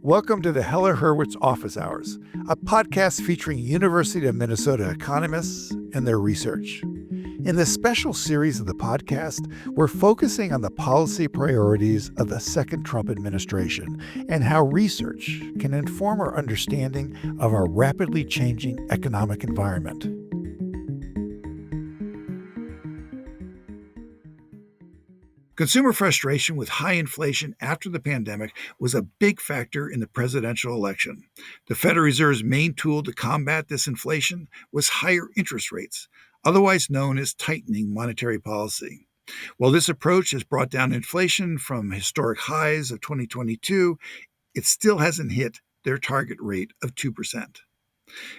Welcome to the Heller-Hurwicz Office Hours, a podcast featuring University of Minnesota economists and their research. In this special series of the podcast, we're focusing on the policy priorities of the second Trump administration and how research can inform our understanding of our rapidly changing economic environment. Consumer frustration with high inflation after the pandemic was a big factor in the presidential election. The Federal Reserve's main tool to combat this inflation was higher interest rates, otherwise known as tightening monetary policy. While this approach has brought down inflation from historic highs of 2022, it still hasn't hit their target rate of 2%.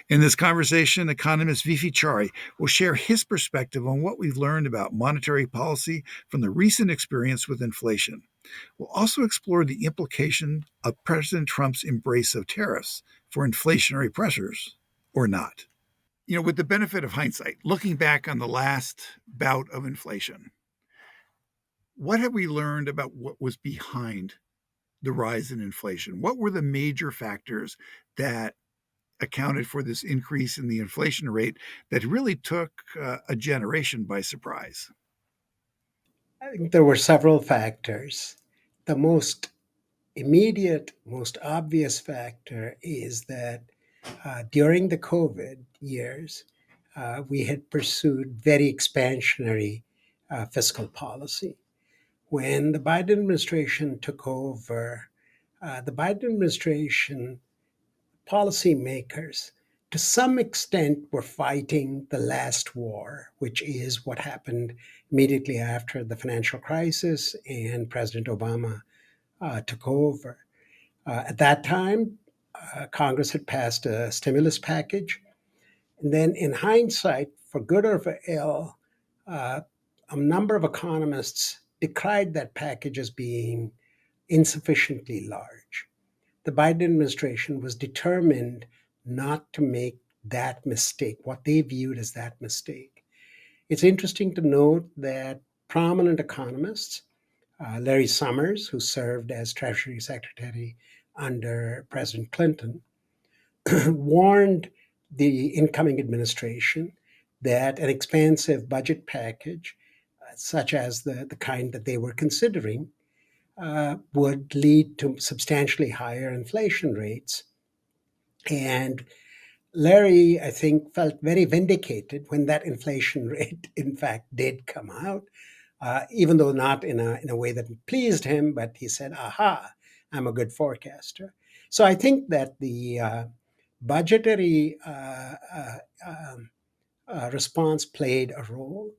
In this conversation, economist VV Chari will share his perspective on what we've learned about monetary policy from the recent experience with inflation. We'll also explore the implication of President Trump's embrace of tariffs for inflationary pressures, or not. With the benefit of hindsight, looking back on the last bout of inflation, what have we learned about what was behind the rise in inflation? What were the major factors that accounted for this increase in the inflation rate that really took a generation by surprise? I think there were several factors. The most immediate, most obvious factor is that during the COVID years, we had pursued very expansionary fiscal policy. When the Biden administration took over, the Biden administration policymakers, to some extent, were fighting the last war, which is what happened immediately after the financial crisis and President Obama took over. At that time, Congress had passed a stimulus package. And then, in hindsight, for good or for ill, a number of economists decried that package as being insufficiently large. The Biden administration was determined not to make that mistake, what they viewed as that mistake. It's interesting to note that prominent economists, Larry Summers, who served as Treasury Secretary under President Clinton, warned the incoming administration that an expansive budget package, such as the kind that they were considering, would lead to substantially higher inflation rates. And Larry, I think, felt very vindicated when that inflation rate, in fact, did come out, even though not in a way that pleased him, but he said, aha, I'm a good forecaster. So I think that the budgetary response played a role.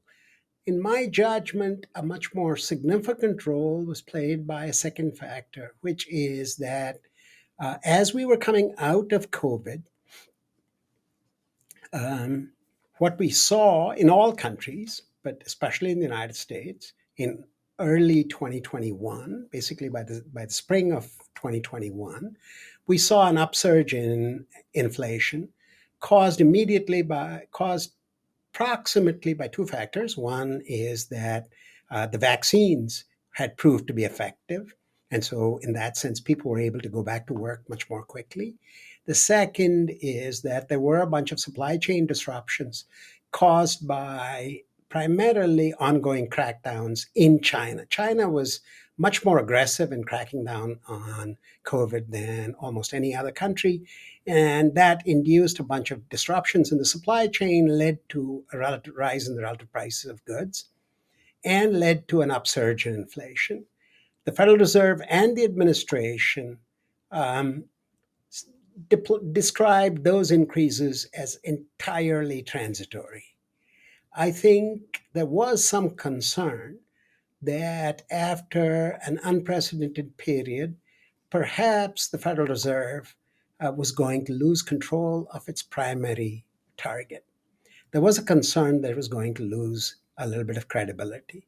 In my judgment, a much more significant role was played by a second factor, which is that as we were coming out of COVID, what we saw in all countries, but especially in the United States, in early 2021, basically by the spring of 2021, we saw an upsurge in inflation caused approximately by two factors. One is that the vaccines had proved to be effective. And so in that sense, people were able to go back to work much more quickly. The second is that there were a bunch of supply chain disruptions caused by primarily ongoing crackdowns in China. China was much more aggressive in cracking down on COVID than almost any other country. And that induced a bunch of disruptions in the supply chain, led to a relative rise in the relative prices of goods, and led to an upsurge in inflation. The Federal Reserve and the administration described those increases as entirely transitory. I think there was some concern that after an unprecedented period, perhaps the Federal Reserve was going to lose control of its primary target. There was a concern that it was going to lose a little bit of credibility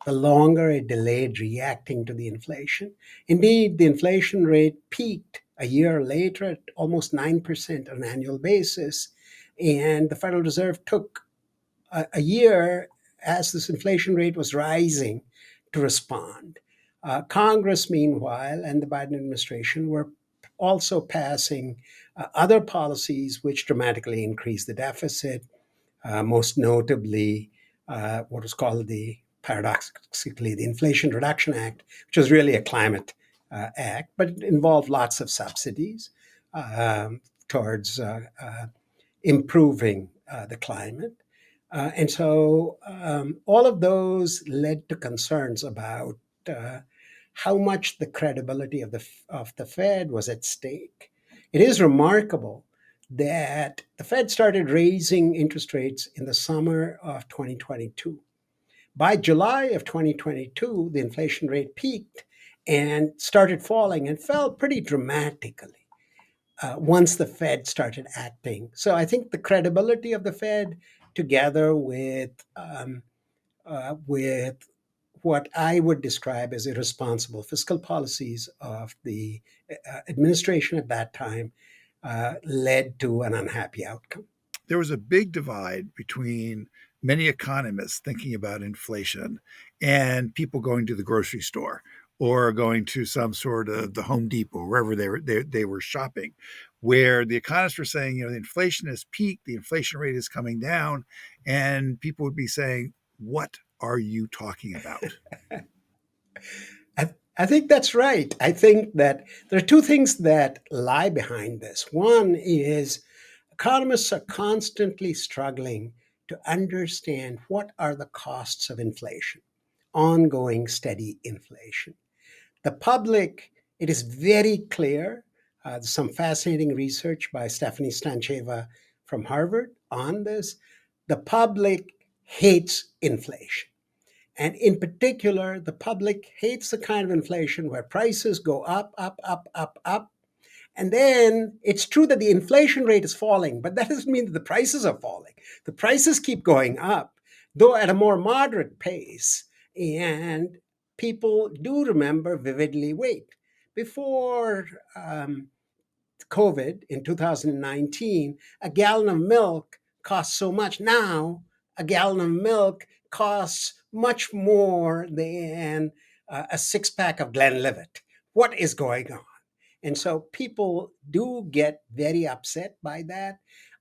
the longer it delayed reacting to the inflation. Indeed, the inflation rate peaked a year later at almost 9% on an annual basis, and the Federal Reserve took a year as this inflation rate was rising to respond. Congress, meanwhile, and the Biden administration were also passing other policies which dramatically increase the deficit, most notably what was called paradoxically, the Inflation Reduction Act, which was really a climate act, but it involved lots of subsidies towards improving the climate. And so all of those led to concerns about uh, how much the credibility of the Fed was at stake. It is remarkable that the Fed started raising interest rates in the summer of 2022. By July of 2022, the inflation rate peaked and started falling and fell pretty dramatically once the Fed started acting. So I think the credibility of the Fed, together with what I would describe as irresponsible fiscal policies of the administration at that time, led to an unhappy outcome. There was a big divide between many economists thinking about inflation and people going to the grocery store or going to some sort of the Home Depot, wherever they were shopping, where the economists were saying, the inflation has peaked, the inflation rate is coming down, and people would be saying, "What are you talking about?" I think that's right. I think that there are two things that lie behind this. One is economists are constantly struggling to understand what are the costs of inflation, ongoing steady inflation. The public, it is very clear. There's some fascinating research by Stephanie Stancheva from Harvard on this. The public hates inflation. And in particular, the public hates the kind of inflation where prices go up, up, up, up, up. And then it's true that the inflation rate is falling, but that doesn't mean that the prices are falling. The prices keep going up, though at a more moderate pace. And people do remember vividly, wait, before COVID in 2019, a gallon of milk costs so much. Now, a gallon of milk costs much more than a six pack of Glenlivet. What is going on? And so people do get very upset by that.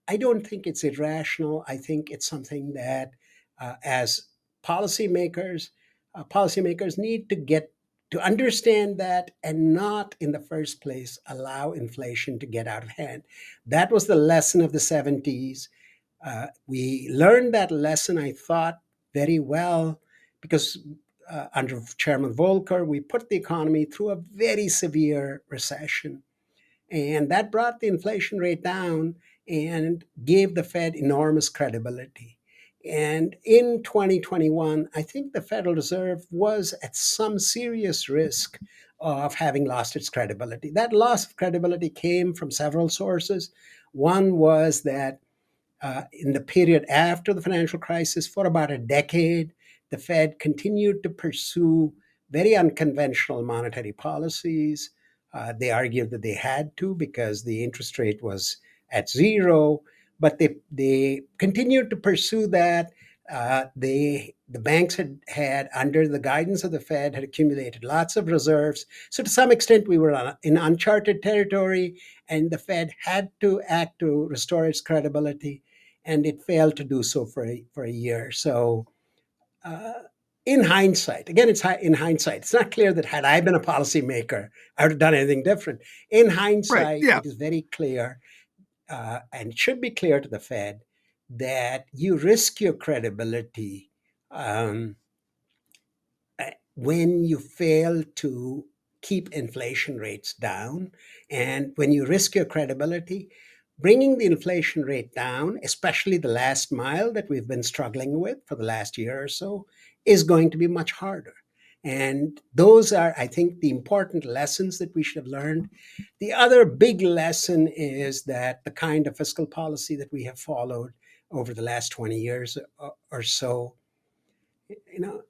I don't think it's irrational. I think it's something that, as policymakers, policymakers need to get to understand that and not in the first place allow inflation to get out of hand. That was the lesson of the 70s. We learned that lesson, I thought, very well because under Chairman Volcker, we put the economy through a very severe recession. And that brought the inflation rate down and gave the Fed enormous credibility. And in 2021, I think the Federal Reserve was at some serious risk of having lost its credibility. That loss of credibility came from several sources. One was that in the period after the financial crisis, for about a decade, the Fed continued to pursue very unconventional monetary policies. They argued that they had to because the interest rate was at zero, but they continued to pursue that. The banks had, under the guidance of the Fed, had accumulated lots of reserves. So to some extent, we were in uncharted territory, and the Fed had to act to restore its credibility, and it failed to do so for a year. So, uh, in hindsight, again, in hindsight. It's not clear that had I been a policymaker, I would have done anything different. In Right. hindsight, Yeah. it is very clear, and it should be clear to the Fed, that you risk your credibility um, when you fail to keep inflation rates down and when you risk your credibility. Bringing the inflation rate down, especially the last mile that we've been struggling with for the last year or so, is going to be much harder. And those are, I think, the important lessons that we should have learned. The other big lesson is that the kind of fiscal policy that we have followed over the last 20 years or so, you know,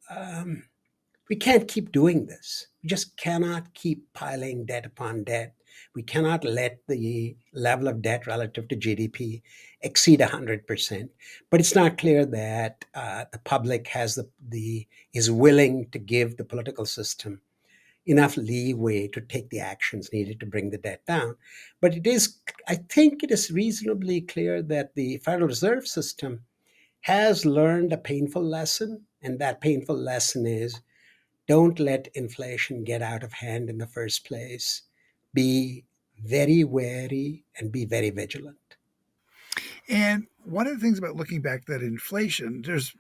we can't keep doing this. We just cannot keep piling debt upon debt. We cannot let the level of debt relative to GDP exceed 100%. But it's not clear that the public has is willing to give the political system enough leeway to take the actions needed to bring the debt down. But I think it is reasonably clear that the Federal Reserve System has learned a painful lesson. And that painful lesson is, don't let inflation get out of hand in the first place. Be very wary and be very vigilant. And one of the things about looking back at inflation, there's,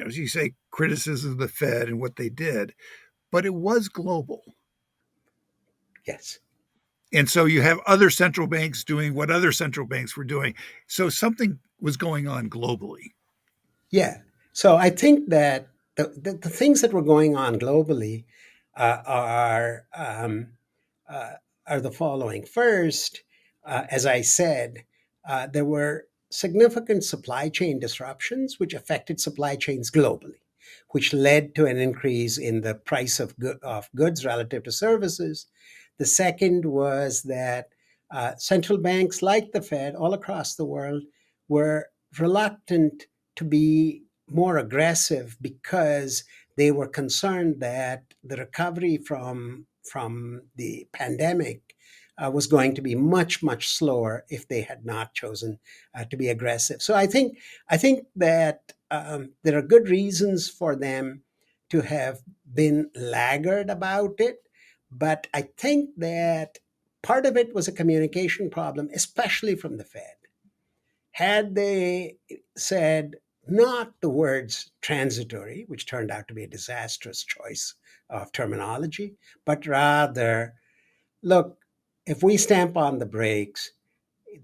as you say, criticism of the Fed and what they did, but it was global. Yes. And so you have other central banks doing what other central banks were doing. So something was going on globally. Yeah. So I think that the things that were going on globally uh, are um, uh, are the following. First, as I said, there were significant supply chain disruptions which affected supply chains globally, which led to an increase in the price of goods relative to services. The second was that central banks like the Fed all across the world were reluctant to be more aggressive because they were concerned that the recovery from the pandemic was going to be much slower if they had not chosen to be aggressive. So I think that there are good reasons for them to have been laggard about it, but I think that part of it was a communication problem, especially from the Fed. Had they said not the words transitory, which turned out to be a disastrous choice of terminology, but rather, look, if we stamp on the brakes,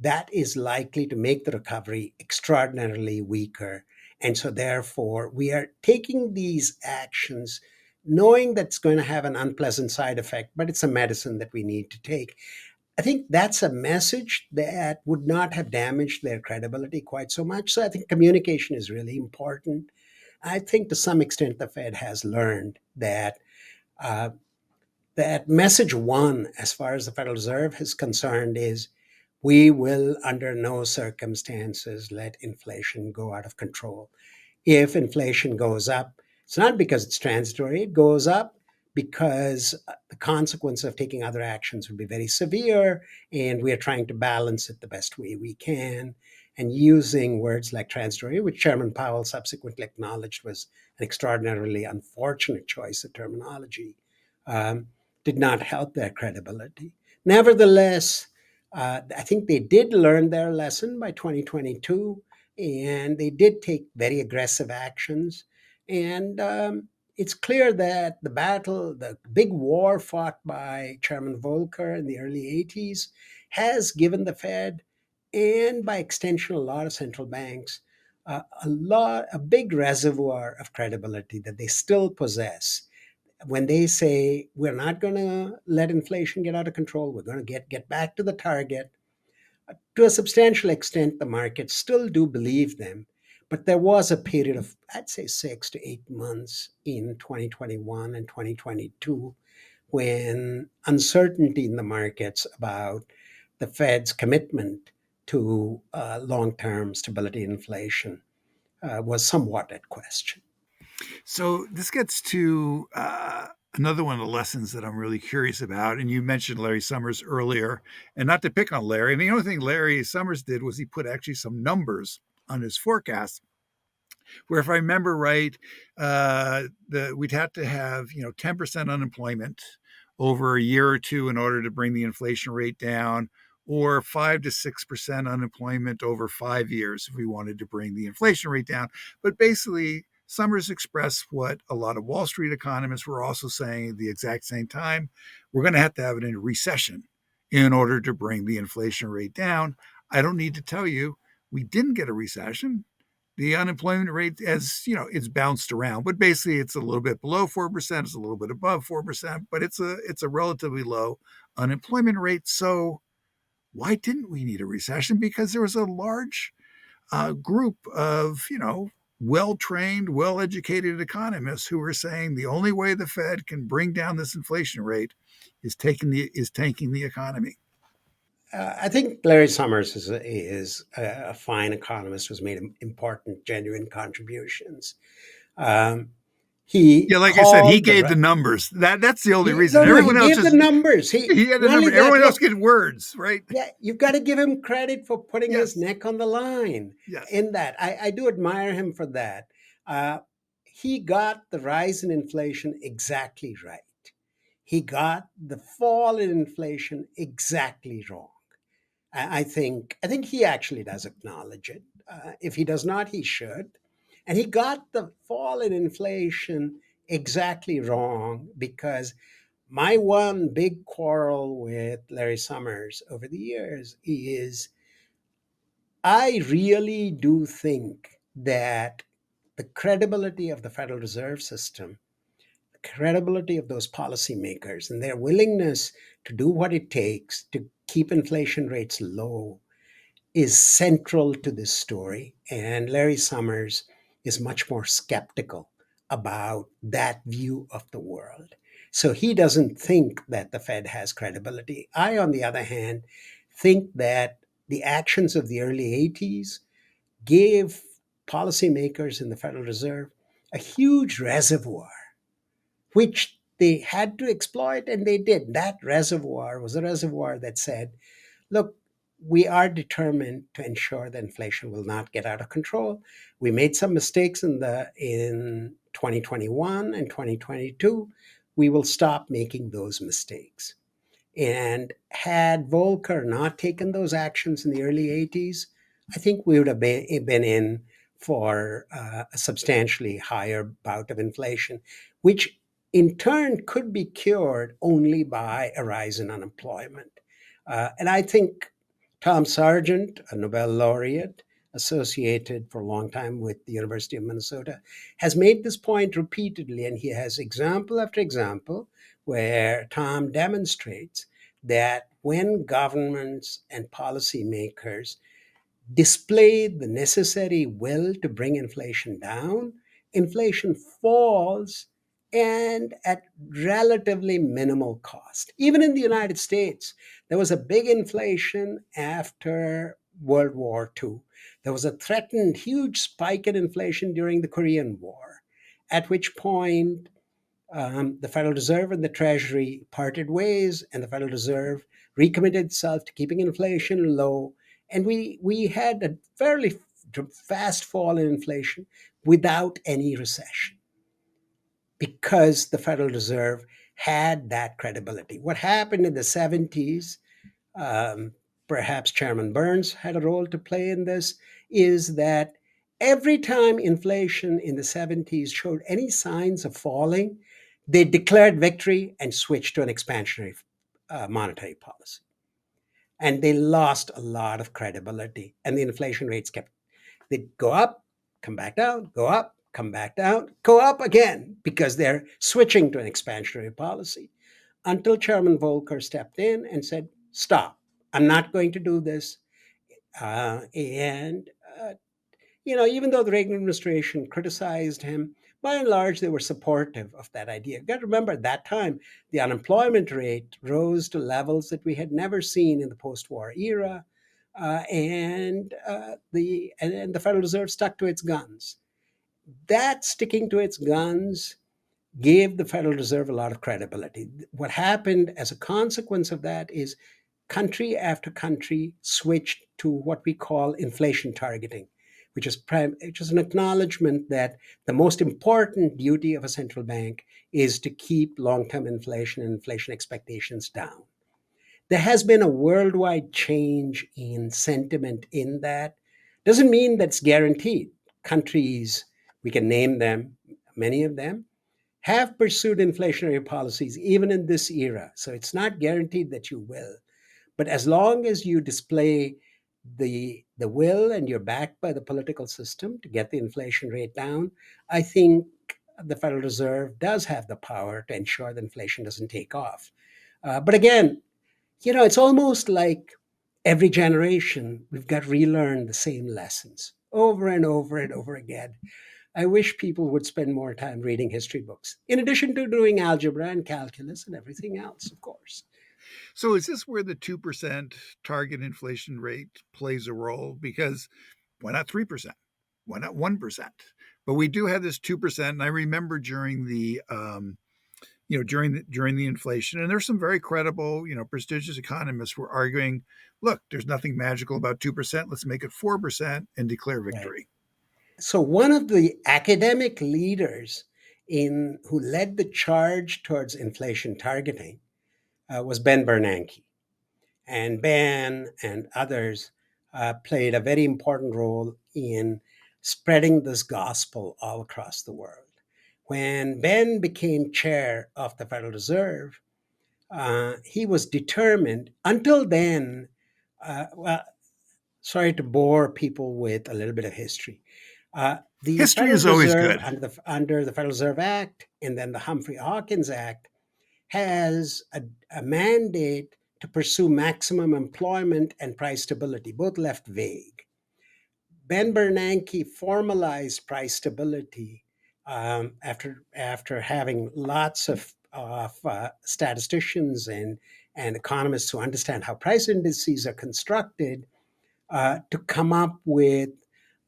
that is likely to make the recovery extraordinarily weaker. And so, therefore, we are taking these actions knowing that's going to have an unpleasant side effect, but it's a medicine that we need to take. I think that's a message that would not have damaged their credibility quite so much. So I think communication is really important. I think to some extent the Fed has learned uh, that message one, as far as the Federal Reserve is concerned, is we will under no circumstances let inflation go out of control. If inflation goes up, it's not because it's transitory, it goes up because the consequence of taking other actions would be very severe, and we are trying to balance it the best way we can. And using words like transitory, which Chairman Powell subsequently acknowledged was an extraordinarily unfortunate choice of terminology, um, did not help their credibility. Nevertheless, I think they did learn their lesson by 2022, and they did take very aggressive actions. And it's clear that the big war fought by Chairman Volcker in the early 80s, has given the Fed, and by extension, a lot of central banks, a big reservoir of credibility that they still possess. When they say we're not going to let inflation get out of control, we're going to get back to the target, to a substantial extent, the markets still do believe them. But there was a period of, I'd say, 6 to 8 months in 2021 and 2022 when uncertainty in the markets about the Fed's commitment to long term stability and inflation was somewhat at question. So this gets to another one of the lessons that I'm really curious about. And you mentioned Larry Summers earlier, and not to pick on Larry. And the only thing Larry Summers did was he put actually some numbers on his forecast. Where, if I remember right, we'd have to have 10% unemployment over a year or two in order to bring the inflation rate down, or 5 to 6% unemployment over 5 years if we wanted to bring the inflation rate down. But basically, Summers expressed what a lot of Wall Street economists were also saying at the exact same time. We're going to have it in a recession in order to bring the inflation rate down. I don't need to tell you, we didn't get a recession. The unemployment rate, as you know, it's bounced around, but basically it's a little bit below 4%, it's a little bit above 4%, but it's a relatively low unemployment rate. So why didn't we need a recession? Because there was a large group of well-trained, well-educated economists who were saying the only way the Fed can bring down this inflation rate is tanking the economy. I think Larry Summers is a fine economist who's made important, genuine contributions. Um, He Yeah, like I said, he called the gave the numbers. That's the only he reason. no no he Everyone else gave the just numbers. he had a Not only number. that, Everyone else look, get words, right? yeah, you've got to give him credit for putting his Yes, neck on the line yes. in that. I do admire him for that. Uh, he got the rise in inflation exactly right. He got the fall in inflation exactly wrong. I think he actually does acknowledge it. If he does not, he should. And he got the fall in inflation exactly wrong because my one big quarrel with Larry Summers over the years is I really do think that the credibility of the Federal Reserve System, the credibility of those policymakers, and their willingness to do what it takes to keep inflation rates low is central to this story. And Larry Summers is much more skeptical about that view of the world. So he doesn't think that the Fed has credibility. I, on the other hand, think that the actions of the early 80s gave policymakers in the Federal Reserve a huge reservoir, which they had to exploit, and they did. That reservoir was a reservoir that said, look, we are determined to ensure that inflation will not get out of control. We made some mistakes in 2021 and 2022. We will stop making those mistakes. And had Volcker not taken those actions in the early 80s, I think we would have been in for a substantially higher bout of inflation, which in turn could be cured only by a rise in unemployment. And I think Tom Sargent, a Nobel laureate associated for a long time with the University of Minnesota, has made this point repeatedly, and he has example after example where Tom demonstrates that when governments and policymakers display the necessary will to bring inflation down, inflation falls and at relatively minimal cost. Even in the United States, there was a big inflation after World War II. There was a threatened huge spike in inflation during the Korean War, at which point the Federal Reserve and the Treasury parted ways, and the Federal Reserve recommitted itself to keeping inflation low. And we had a fairly fast fall in inflation without any recession because the Federal Reserve had that credibility. What happened in the 70s, um, perhaps Chairman Burns had a role to play in this, is that every time inflation in the 70s showed any signs of falling, they declared victory and switched to an expansionary monetary policy. And they lost a lot of credibility, and the inflation rates kept, they'd go up, come back down, go up, come back down, go up again, because they're switching to an expansionary policy until Chairman Volcker stepped in and said, stop, I'm not going to do this. And even though the Reagan administration criticized him, by and large, they were supportive of that idea. You got to remember at that time, the unemployment rate rose to levels that we had never seen in the post war era. And the Federal Reserve stuck to its guns. That sticking to its guns gave the Federal Reserve a lot of credibility. What happened as a consequence of that is country after country switched to what we call inflation targeting, which is an acknowledgement that the most important duty of a central bank is to keep long-term inflation and inflation expectations down. There has been a worldwide change in sentiment in that. Doesn't mean that's guaranteed. Countries, we can name them, many of them, have pursued inflationary policies even in this era. So it's not guaranteed that you will. But as long as you display the will and you're backed by the political system to get the inflation rate down, I think the Federal Reserve does have the power to ensure that inflation doesn't take off. But again, it's almost like every generation we've got to relearn the same lessons over and over and over again. I wish people would spend more time reading history books, in addition to doing algebra and calculus and everything else, of course. So is this where the 2% target inflation rate plays a role? Because why not 3%? Why not 1%? But we do have this 2%. And I remember during the during the inflation, and there's some very credible, prestigious economists were arguing, look, there's nothing magical about 2%. Let's make it 4% and declare Right. victory. So one of the academic leaders in who led the charge towards inflation targeting was Ben Bernanke. And Ben and others played a very important role in spreading this gospel all across the world. When Ben became chair of the Federal Reserve, he was determined. Until then, well, sorry to bore people with a little bit of history. The History Federal is always Reserve, good. under the Federal Reserve Act and then the Humphrey Hawkins Act, has a mandate to pursue maximum employment and price stability, both left vague. Ben Bernanke formalized price stability after having lots of statisticians and economists who understand how price indices are constructed to come up with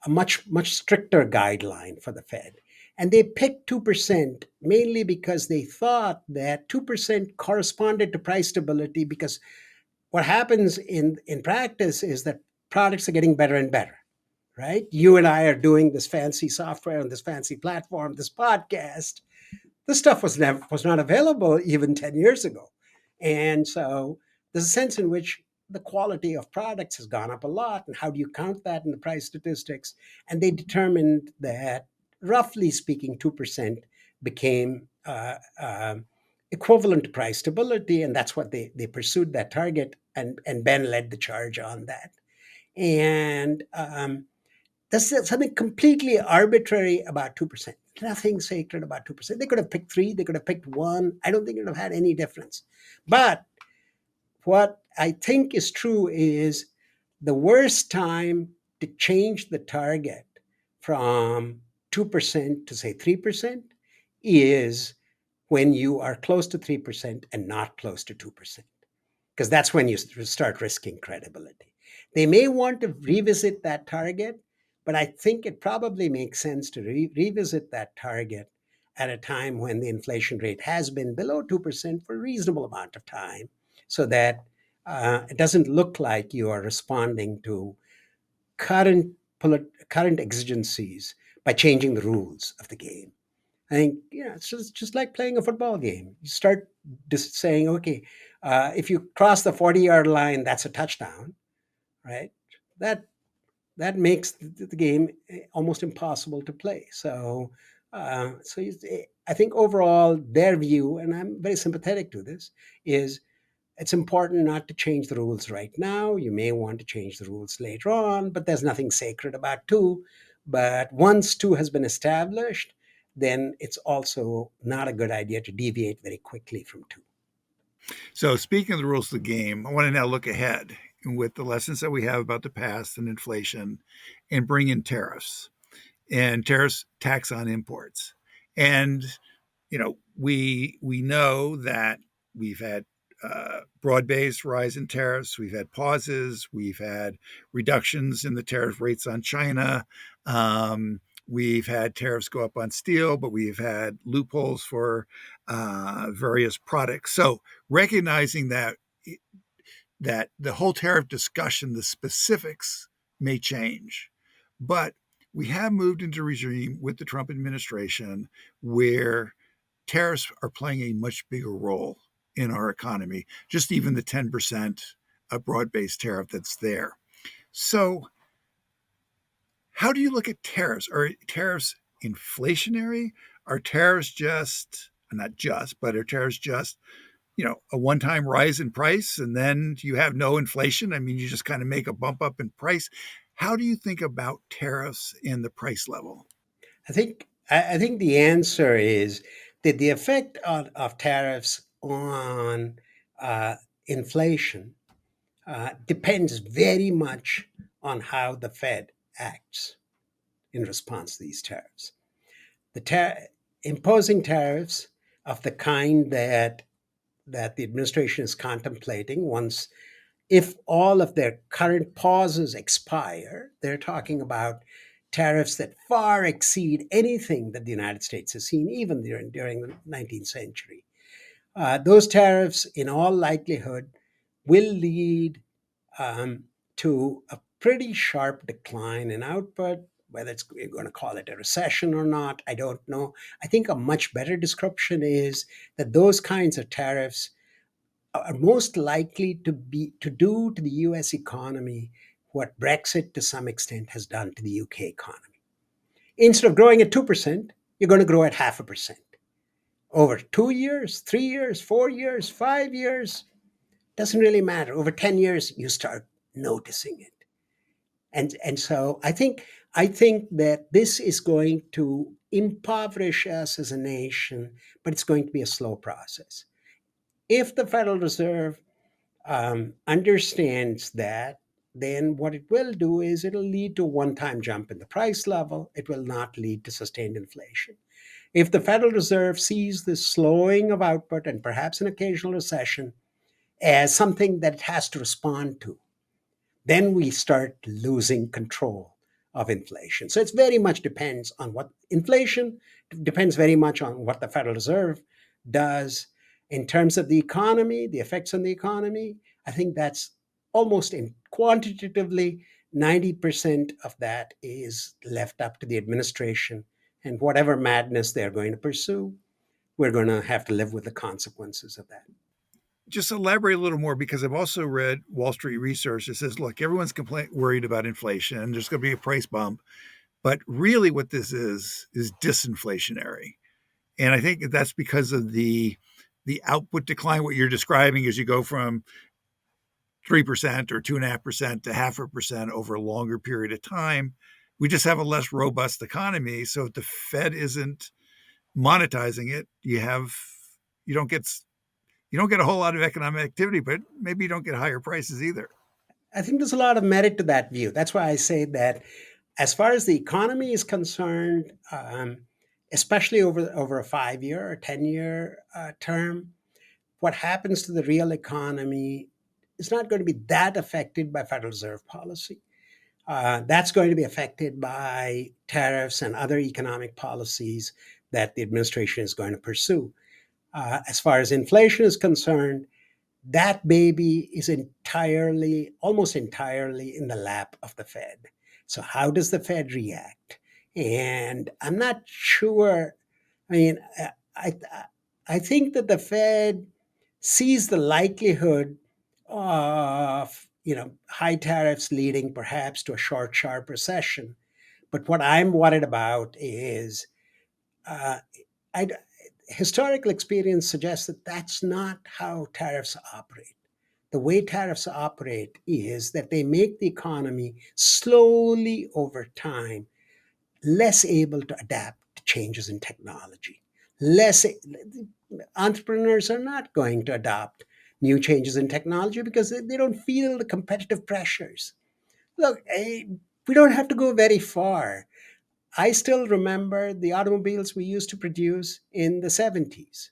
a much stricter guideline for the Fed. And they picked 2% mainly because they thought that 2% corresponded to price stability, because what happens in practice is that products are getting better and better, right? You and I are doing this fancy software on this fancy platform, this podcast. This stuff was not available even 10 years ago. And so there's a sense in which the quality of products has gone up a lot. And how do you count that in the price statistics? And they determined that, roughly speaking, 2% became equivalent to price stability. And that's what they pursued, that target. And Ben led the charge on that. And there's something completely arbitrary about 2%. Nothing sacred about 2%. They could have picked three, they could have picked one. I don't think it would have had any difference. But what I think is true is the worst time to change the target from 2% to, say, 3% is when you are close to 3% and not close to 2%, because that's when you start risking credibility. They may want to revisit that target, but I think it probably makes sense to revisit that target at a time when the inflation rate has been below 2% for a reasonable amount of time, so that it doesn't look like you are responding to current, current exigencies by changing the rules of the game. I think, it's just like playing a football game. You start just saying, okay, if you cross the 40-yard line, that's a touchdown, right? That that makes the game almost impossible to play. I think overall their view, and I'm very sympathetic to this, is it's important not to change the rules right now. You may want to change the rules later on, but there's nothing sacred about two. But once two has been established, then it's also not a good idea to deviate very quickly from two. So, speaking of the rules of the game, I want to now look ahead with the lessons that we have about the past and inflation and bring in tariffs and tariffs tax on imports. And, we know that we've had broad-based rise in tariffs. We've had pauses. We've had reductions in the tariff rates on China. We've had tariffs go up on steel, but we've had loopholes for various products. So recognizing that the whole tariff discussion, the specifics may change, but we have moved into a regime with the Trump administration where tariffs are playing a much bigger role in our economy, just even the 10% broad-based tariff that's there. So how do you look at tariffs? Are tariffs inflationary? Are tariffs just, not just, but are tariffs just, a one-time rise in price and then you have no inflation? I mean, you just kind of make a bump up in price. How do you think about tariffs and the price level? I think the answer is that the effect of tariffs on inflation depends very much on how the Fed acts in response to these tariffs. The imposing tariffs of the kind that the administration is contemplating, once, if all of their current pauses expire, they're talking about tariffs that far exceed anything that the United States has seen, even during the 19th century. Those tariffs, in all likelihood, will lead um, to a pretty sharp decline in output. Whether it's you're going to call it a recession or not, I don't know. I think a much better description is that those kinds of tariffs are most likely to do to the US economy what Brexit to some extent has done to the UK economy. Instead of growing at 2%, you're going to grow at 0.5%. Over 2 years, 3 years, 4 years, 5 years, doesn't really matter. Over 10 years, you start noticing it. And so I think that this is going to impoverish us as a nation, but it's going to be a slow process. If the Federal Reserve understands that, then what it will do is it'll lead to a one-time jump in the price level. It will not lead to sustained inflation. If the Federal Reserve sees this slowing of output and perhaps an occasional recession as something that it has to respond to, then we start losing control of inflation. So it's very much depends on what inflation depends very much on what the Federal Reserve does in terms of the economy, the effects on the economy. I think that's almost in quantitatively 90% of that is left up to the administration, and whatever madness they're going to pursue, we're going to have to live with the consequences of that. Just elaborate a little more because I've also read Wall Street research that says, look, everyone's worried about inflation and there's going to be a price bump. But really, what this is disinflationary. And I think that's because of the output decline. What you're describing is you go from 3% or 2.5% to 0.5% over a longer period of time. We just have a less robust economy. So if the Fed isn't monetizing it, you don't get you don't get a whole lot of economic activity, but maybe you don't get higher prices either. I think there's a lot of merit to that view. That's why I say that as far as the economy is concerned, especially over a 5 year or 10 year term, what happens to the real economy is not going to be that affected by Federal Reserve policy. That's going to be affected by tariffs and other economic policies that the administration is going to pursue. As far as inflation is concerned, that baby is almost entirely in the lap of the Fed. So, how does the Fed react? And I'm not sure. I mean, I, I think that the Fed sees the likelihood of high tariffs leading perhaps to a short, sharp recession. But what I'm worried about is uh, I, historical experience suggests that that's not how tariffs operate. The way tariffs operate is that they make the economy slowly over time less able to adapt to changes in technology. Less entrepreneurs are not going to adopt new changes in technology because they don't feel the competitive pressures. Look, we don't have to go very far. I still remember the automobiles we used to produce in the 70s,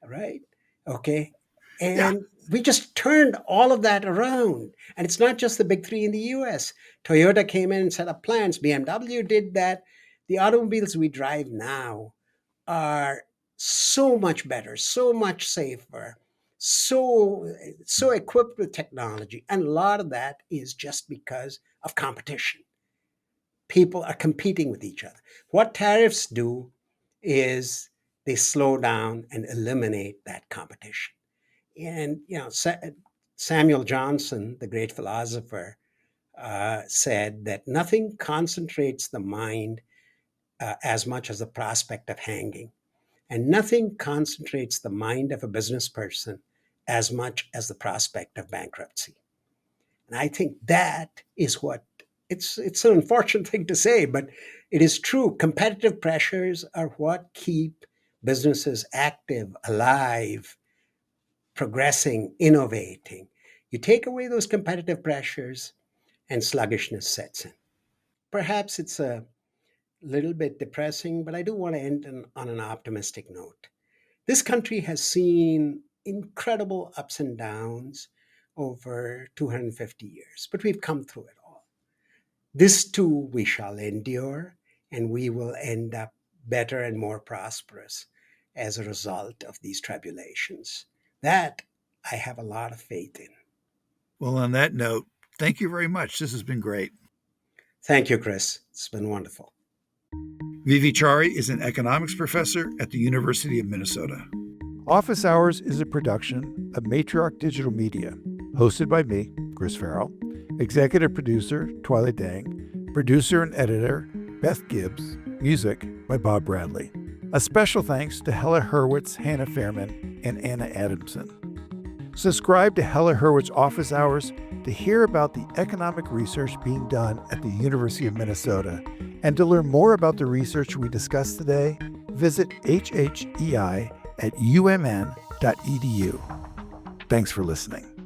right? Okay. Yeah. And we just turned all of that around. And it's not just the big three in the US. Toyota came in and set up plants, BMW did that. The automobiles we drive now are so much better, so much safer, so equipped with technology. And a lot of that is just because of competition. People are competing with each other. What tariffs do is they slow down and eliminate that competition. And Samuel Johnson, the great philosopher, said that nothing concentrates the mind as much as the prospect of hanging, and nothing concentrates the mind of a business person as much as the prospect of bankruptcy. And I think that is what it's an unfortunate thing to say, but it is true. Competitive pressures are what keep businesses active, alive, progressing, innovating. You take away those competitive pressures and sluggishness sets in. Perhaps it's a little bit depressing, but I do want to end on an optimistic note. This country has seen incredible ups and downs over 250 years, but we've come through it all. This too we shall endure, and we will end up better and more prosperous as a result of these tribulations. That I have a lot of faith in. Well, on that note, thank you very much. This has been great. Thank you, Chris. It's been wonderful. VV Chari is an economics professor at the University of Minnesota. Office Hours is a production of Matriarch Digital Media, hosted by me, Chris Farrell, executive producer, Twilight Dang, producer and editor, Beth Gibbs, music by Bob Bradley. A special thanks to Heller-Hurwicz, Hannah Fairman, and Anna Adamson. Subscribe to Heller-Hurwicz Office Hours to hear about the economic research being done at the University of Minnesota. And to learn more about the research we discussed today, visit hhei at umn.edu. Thanks for listening.